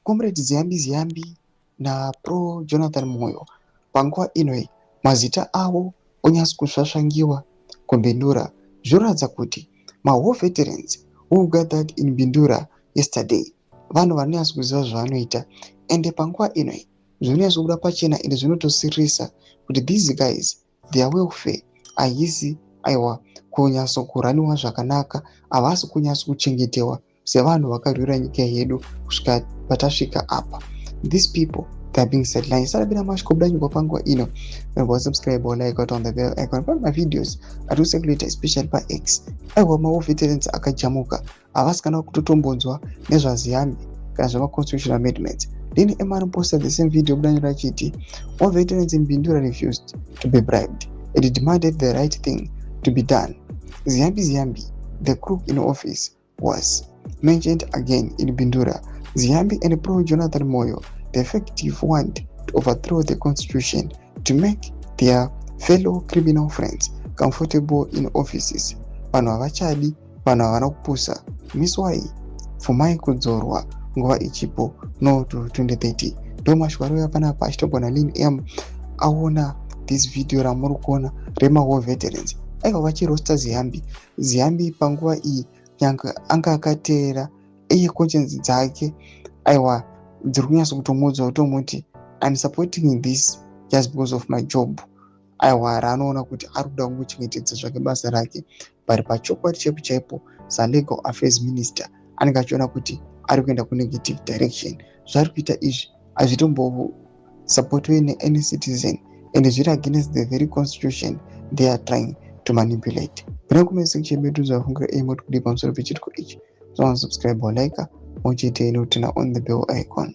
Comrade Ziyambi naPro Jonathan Moyo panguva inoi mazita avo onyatso kusvasvangiwa kuMbindura zvinoratidza kuti war veterans who gathered in Bindura yesterday vanhu vanonyatso kuziva zvavanoita, ende panguva inoi zvinonyatso kubuda pachena ende zvinotosiririsa kuti these guys their welfare haisi aiwa kunyatso kuraniwa zvakanaka, havasi kunyatso kuchengetewa sevanhu vakarwira nyika yedu kusvika patasvika apa. These people they are being sidelined. Isabira mashikobuda nyuko panguva ino. Remember subscribe or like on the bell icon for my videos at circulate especially pa X. Aiwa ma veterans akajamuka havasi kana kutotombonzwa nezvaZiyambi kana zvema constitutional amendments. Then Emmanuel posted the same video Budanyo achiti all veterans in Bindura refused to be bribed and demanded the right thing to be done. Ziyambi, the crook in office, was mentioned again in Bindura. Ziyambi and Pro Jonathan Moyo, the effective want to overthrow the constitution to make their fellow criminal friends comfortable in offices. Vanhu havachadi, vanhu havana kupusa. Miswai pfumai kudzorwa nguva ichipo no to 2030. Ndo mashwaro yapanapa achitogona Lin M aona this video ramuri kuona rema war veterans aiva vachirosta Ziyambi panguva iyi nyanga anga akateera iye conscience dzake aiwa dziri kunyatso kutomudza kutomuti I'm supporting this just because of my job. Aiwa raanoona kuti ari kuda kungochengetedza zvake basa rake, but pachokwadi chaipo chaipo legal affairs minister anenge achiona kuti ari kuenda kunegative direction. Zvari kuita izvi hazvitombosapotiwe neany citizen and zviri against the very constitution they are trying to manipulate. Kuna kumene section yedu zvafungira aimoti kudi pamusoro pechitiko ichi. So subscribe or like muchite ino tena on the bell icon.